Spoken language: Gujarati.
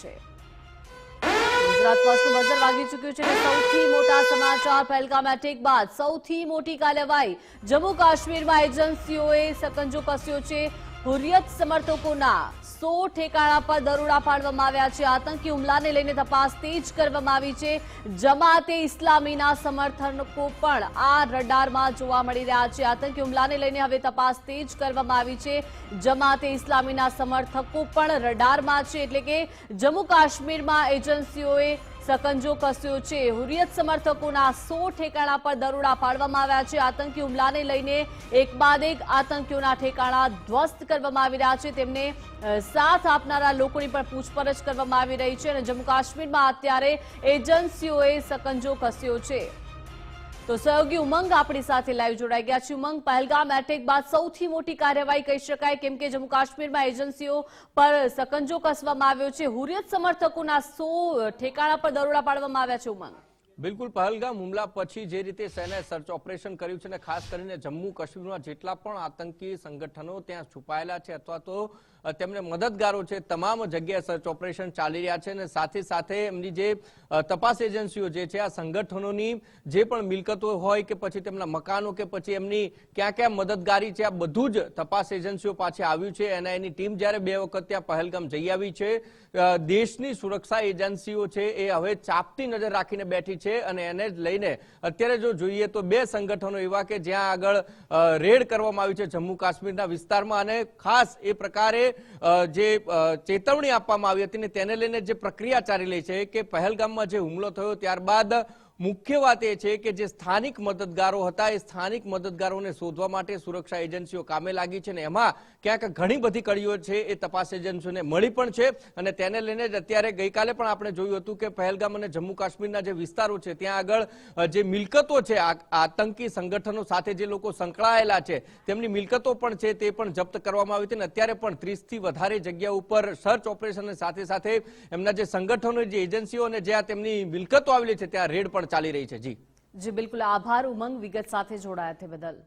છે। ગુજરાત ફર્સ્ટનું બઝર વાગી ચૂક્યું છે અને સૌથી મોટા સમાચાર પહેલગામ એટેક બાદ સૌથી મોટી કાર્યવાહી જમ્મુ કાશ્મીરમાં એજન્સીઓએ સકંજો કસ્યો છે। હુરિયત સમર્થકોના 100 ઠેકાણા પર દરોડા પાડવામાં આવ્યા છે। આતંકી હુમલાને લઈને તપાસ તેજ કરવામાં આવી છે। જમાતે ઇસ્લામીના સમર્થકો પણ આ રડારમાં જોવા મળી રહ્યા છે। આતંકી હુમલાને લઈને હવે તપાસ તેજ કરવામાં આવી છે। જમાતે ઇસ્લામીના સમર્થકો પણ રડારમાં છે, એટલે કે જમ્મુ કાશ્મીરમાં એજન્સીઓએ સકંજો કસ્યો છે। હુરિયત સમર્થકોના 100 ઠેકાણા પર દરોડા પાડવામાં આવ્યા છે। આતંકી હુમલાને લઈને એક બાદ એક આતંકીઓના ઠેકાણા ધ્વસ્ત કરવામાં આવી રહ્યા છે। તેમને સાથ આપનારા લોકોની પણ પૂછપરછ કરવામાં આવી રહી છે અને જમ્મુ કાશ્મીરમાં અત્યારે એજન્સીઓએ સકંજો કસ્યો છે। તો સહયોગી ઉમંગ આપણી સાથે લાઈવ જોડાઈ ગયા છે। ઉમંગ, પહેલગામ એટેક બાદ સૌથી મોટી કાર્યવાહી કહી શકાય, કેમ કે જમ્મુ કાશ્મીરમાં એજન્સીઓ પર સકંજો કસવામાં આવ્યો છે। હુરિયત સમર્થકોના 100 ઠેકાણા પર દરોડા પાડવામાં આવ્યા છે। ઉમંગ, બિલકુલ, પહેલગામ હુમલા પછી જે રીતે સેનાએ સર્ચ ઓપરેશન કર્યું છે અને ખાસ કરીને જમ્મુ કાશ્મીરમાં જેટલા પણ આતંકી સંગઠનો ત્યાં છુપાયેલા છે અથવા તો તેમને મદદગારો છે, તમામ જગ્યાએ સર્ચ ઓપરેશન ચાલી રહ્યા છે અને સાથે સાથે એમની જે તપાસ એજન્સીઓ જે છે આ સંગઠનોની જે પણ મિલકતો હોય કે પછી તેમના મકાનો કે પછી એમની ક્યાં ક્યાં મદદગારી છે, આ બધું જ તપાસ એજન્સીઓ પાસે આવ્યું છે। એનઆઈની ટીમ જ્યારે 2 વખત ત્યાં પહેલગામ જઈ આવી છે, દેશની સુરક્ષા એજન્સીઓ છે એ હવે ચાંપતી નજર રાખીને બેઠી છે અને એને જ લઈને અત્યારે જો જોઈએ તો 2 સંગઠનો એવા કે જ્યાં આગળ રેડ કરવામાં આવી છે જમ્મુ કાશ્મીરના વિસ્તારમાં અને ખાસ એ પ્રકારે જે ચેતવણી આપવામાં આવી હતી ને તેને લઈને જે પ્રક્રિયા ચાલી રહી છે કે પહેલગામમાં જે હુમલો થયો ત્યારબાદ મુખ્ય વાત એ છે કે જે સ્થાનિક મદદગારો હતા એ સ્થાનિક મદદગારોને શોધવા માટે સુરક્ષા એજન્સીઓ કામે લાગી છે ને એમાં ક્યાંક ઘણી બધી કડીઓ છે એ તપાસ એજન્સીઓને મળી પણ છે અને તેને લઈને જ અત્યારે ગઈકાલે પણ આપણે જોયું હતું કે પહેલગામ અને જમ્મુ કાશ્મીરના જે વિસ્તારો છે ત્યાં આગળ જે મિલકતો છે આતંકી સંગઠનો સાથે જે લોકો સંકળાયેલા છે તેમની મિલકતો પણ છે તે પણ જપ્ત કરવામાં આવી હતી અને અત્યારે પણ 30 થી વધારે જગ્યા ઉપર સર્ચ ઓપરેશન સાથે સાથે એમના જે સંગઠનો જે એજન્સીઓ અને જ્યાં તેમની મિલકતો આવેલી છે ત્યાં રેડ પણ ચાલી રહી છે। જી બિલકુલ, આભાર ઉમંગ, વિગત સાથે જોડાયા તે બદલ।